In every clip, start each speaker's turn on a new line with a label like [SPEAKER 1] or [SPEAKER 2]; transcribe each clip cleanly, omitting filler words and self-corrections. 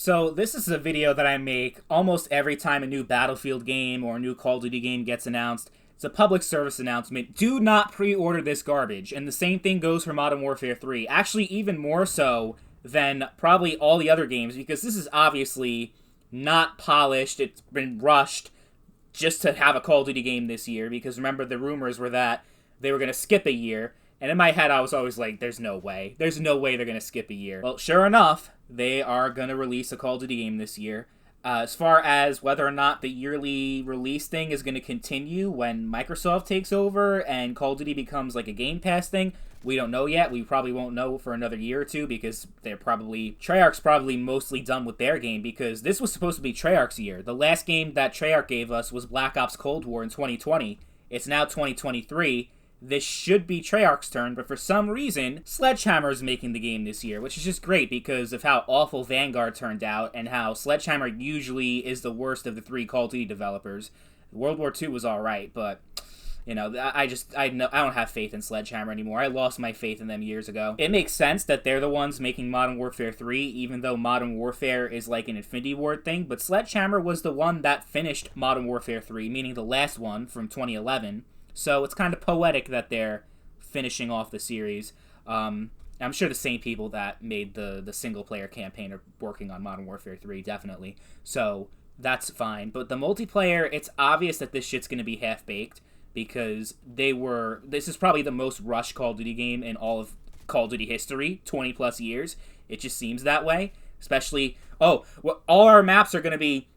[SPEAKER 1] So this is a video that I make almost every time a new Battlefield game or a new Call of Duty game gets announced. It's a public service announcement. Do not pre-order this garbage. And the same thing goes for Modern Warfare 3. Actually, even more so than probably all the other games, because this is obviously not polished. It's been rushed just to have a Call of Duty game this year, because remember, the rumors were that they were going to skip a year. And in my head, I was always like, there's no way. There's no way they're going to skip a year. Well, sure enough, they are going to release a Call of Duty game this year. As far as whether or not the yearly release thing is going to continue when Microsoft takes over and Call of Duty becomes like a Game Pass thing, we don't know yet. We probably won't know for another year or two, because Treyarch's probably mostly done with their game, because this was supposed to be Treyarch's year. The last game that Treyarch gave us was Black Ops Cold War in 2020. It's now 2023. This should be Treyarch's turn, but for some reason, Sledgehammer is making the game this year, which is just great because of how awful Vanguard turned out and how Sledgehammer usually is the worst of the three Call of Duty developers. World War II was alright, but, you know, I don't have faith in Sledgehammer anymore. I lost my faith in them years ago. It makes sense that they're the ones making Modern Warfare 3, even though Modern Warfare is like an Infinity Ward thing, but Sledgehammer was the one that finished Modern Warfare 3, meaning the last one from 2011. So it's kind of poetic that they're finishing off the series. I'm sure the same people that made the single-player campaign are working on Modern Warfare 3, definitely. So that's fine. But the multiplayer, it's obvious that this shit's going to be half-baked, because this is probably the most rushed Call of Duty game in all of Call of Duty history, 20-plus years. It just seems that way. Especially, all our maps are going to be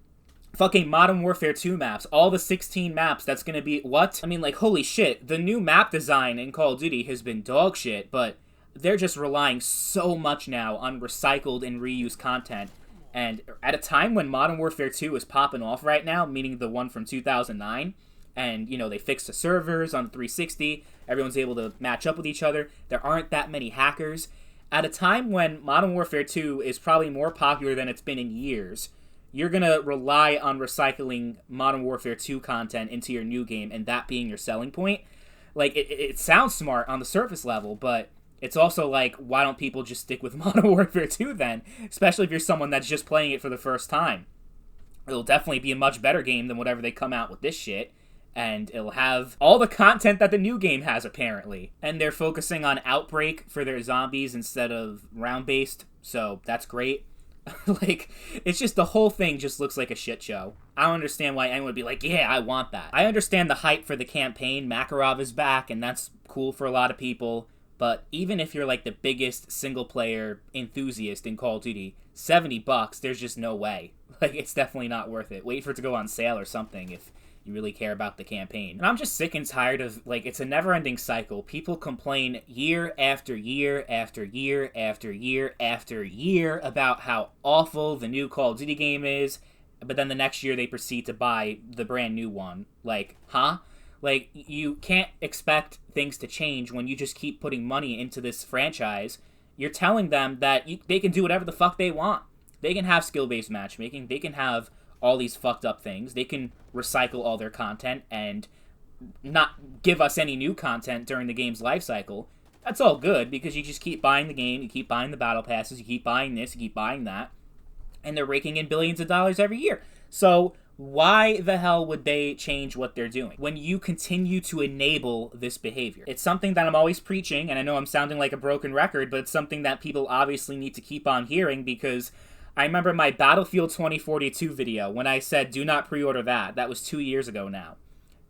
[SPEAKER 1] fucking Modern Warfare 2 maps. All the 16 maps, that's gonna be... What? I mean, like, holy shit. The new map design in Call of Duty has been dog shit, but they're just relying so much now on recycled and reused content. And at a time when Modern Warfare 2 is popping off right now, meaning the one from 2009, and, you know, they fixed the servers on 360, everyone's able to match up with each other, there aren't that many hackers. At a time when Modern Warfare 2 is probably more popular than it's been in years, you're going to rely on recycling Modern Warfare 2 content into your new game and that being your selling point. Like, it sounds smart on the surface level, but it's also like, why don't people just stick with Modern Warfare 2 then? Especially if you're someone that's just playing it for the first time. It'll definitely be a much better game than whatever they come out with this shit. And it'll have all the content that the new game has, apparently. And they're focusing on Outbreak for their zombies instead of round-based, so that's great. Like, it's just, the whole thing just looks like a shit show. I don't understand why anyone would be like, yeah, I want that. I understand the hype for the campaign. Makarov is back, and that's cool for a lot of people. But even if you're, like, the biggest single-player enthusiast in Call of Duty, $70, there's just no way. Like, it's definitely not worth it. Wait for it to go on sale or something if you really care about the campaign. And I'm just sick and tired of, like, it's a never-ending cycle. People complain year after year after year after year after year about how awful the new Call of Duty game is, but then the next year they proceed to buy the brand new one. Like, huh? Like, you can't expect things to change when you just keep putting money into this franchise. You're telling them that they can do whatever the fuck they want. They can have skill-based matchmaking. They can have all these fucked up things. They can recycle all their content and not give us any new content during the game's life cycle. That's all good, because you just keep buying the game, you keep buying the battle passes, you keep buying this, you keep buying that, and they're raking in billions of dollars every year. So why the hell would they change what they're doing when you continue to enable this behavior? It's something that I'm always preaching, and I know I'm sounding like a broken record, but it's something that people obviously need to keep on hearing, because I remember my Battlefield 2042 video when I said, do not pre-order that. That was 2 years ago now,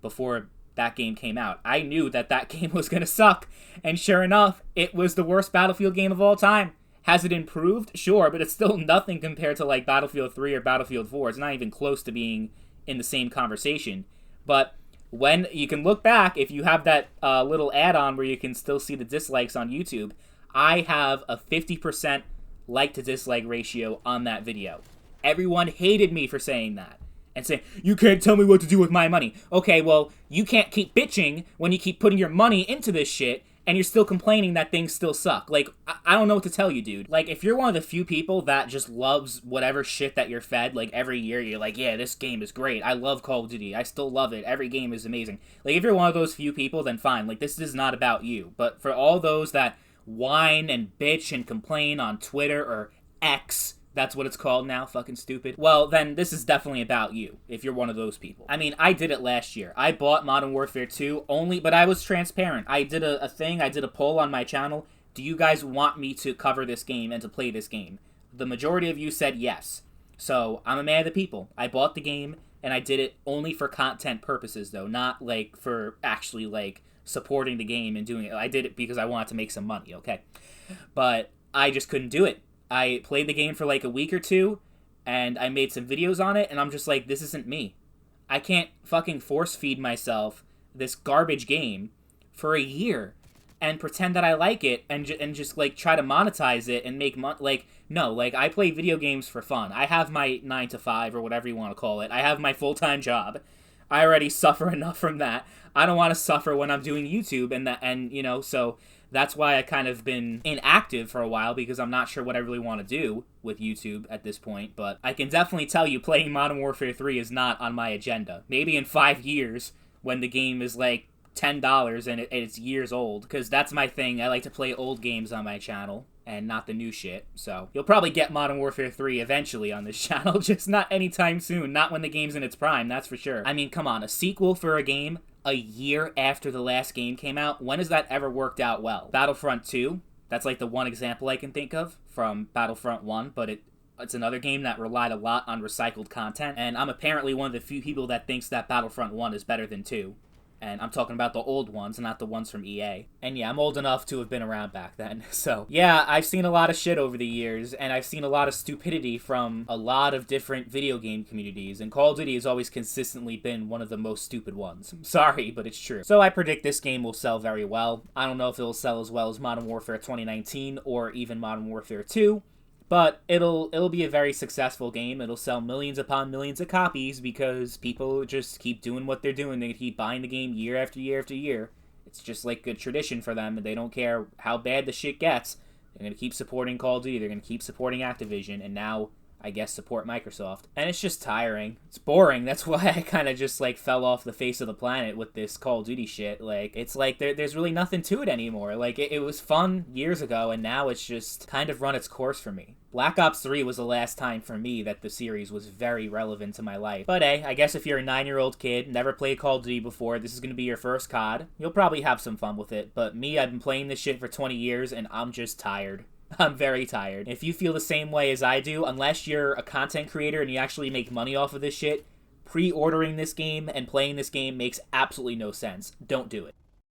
[SPEAKER 1] before that game came out. I knew that that game was going to suck, and sure enough, it was the worst Battlefield game of all time. Has it improved? Sure, but it's still nothing compared to, like, Battlefield 3 or Battlefield 4. It's not even close to being in the same conversation. But when you can look back, if you have that little add-on where you can still see the dislikes on YouTube, I have a 50% like to dislike ratio on that video. Everyone hated me for saying that and saying, you can't tell me what to do with my money. Okay, well, you can't keep bitching when you keep putting your money into this shit and you're still complaining that things still suck. Like, I don't know what to tell you, dude. Like, if you're one of the few people that just loves whatever shit that you're fed, like, every year you're like, yeah, this game is great. I love Call of Duty. I still love it. Every game is amazing. Like, if you're one of those few people, then fine. Like, this is not about you. But for all those that whine and bitch and complain on Twitter or X, That's what it's called now, fucking stupid. Well, then this is definitely about you, if you're one of those people. I mean, I did it last year. I bought Modern Warfare 2 only, but I was transparent. I did a thing, I did a poll on my channel. Do you guys want me to cover this game and to play this game? The majority of you said yes. So, I'm a man of the people. I bought the game, and I did it only for content purposes, though. Not, like, for actually, like, supporting the game and doing it. I did it because I wanted to make some money, okay? But I just couldn't do it. I played the game for like a week or two, and I made some videos on it, and I'm just like, this isn't me. I can't fucking force feed myself this garbage game for a year and pretend that I like it and just like try to monetize it and make money. Like, no, like I play video games for fun. I have my 9 to 5 or whatever you want to call it. I have my full-time job. I already suffer enough from that. I don't want to suffer when I'm doing YouTube and you know, so that's why I kind of been inactive for a while, because I'm not sure what I really want to do with YouTube at this point. But I can definitely tell you playing Modern Warfare 3 is not on my agenda. Maybe in 5 years when the game is like $10 and it's years old, because that's my thing. I like to play old games on my channel and not the new shit. So you'll probably get Modern Warfare 3 eventually on this channel, just not anytime soon. Not when the game's in its prime, that's for sure. I mean, come on, a sequel for a game a year after the last game came out? When has that ever worked out well? Battlefront 2, that's like the one example I can think of from Battlefront 1, but it's another game that relied a lot on recycled content, and I'm apparently one of the few people that thinks that Battlefront 1 is better than 2. And I'm talking about the old ones, not the ones from EA. And yeah, I'm old enough to have been around back then. So yeah, I've seen a lot of shit over the years, and I've seen a lot of stupidity from a lot of different video game communities, and Call of Duty has always consistently been one of the most stupid ones. I'm sorry, but it's true. So I predict this game will sell very well. I don't know if it'll sell as well as Modern Warfare 2019 or even Modern Warfare 2. But it'll be a very successful game. It'll sell millions upon millions of copies because people just keep doing what they're doing. They keep buying the game year after year after year. It's just like a tradition for them, and they don't care how bad the shit gets. They're going to keep supporting Call of Duty. They're going to keep supporting Activision, and now, I guess, support Microsoft. And it's just tiring. It's boring. That's why I kind of just, like, fell off the face of the planet with this Call of Duty shit. Like, it's like there's really nothing to it anymore. Like, it was fun years ago, and now it's just kind of run its course for me. Black Ops 3 was the last time for me that the series was very relevant to my life. But hey, I guess if you're a 9-year-old kid, never played Call of Duty before, this is going to be your first COD, you'll probably have some fun with it. But me, I've been playing this shit for 20 years, and I'm just tired. I'm very tired. If you feel the same way as I do, unless you're a content creator and you actually make money off of this shit, pre-ordering this game and playing this game makes absolutely no sense. Don't do it.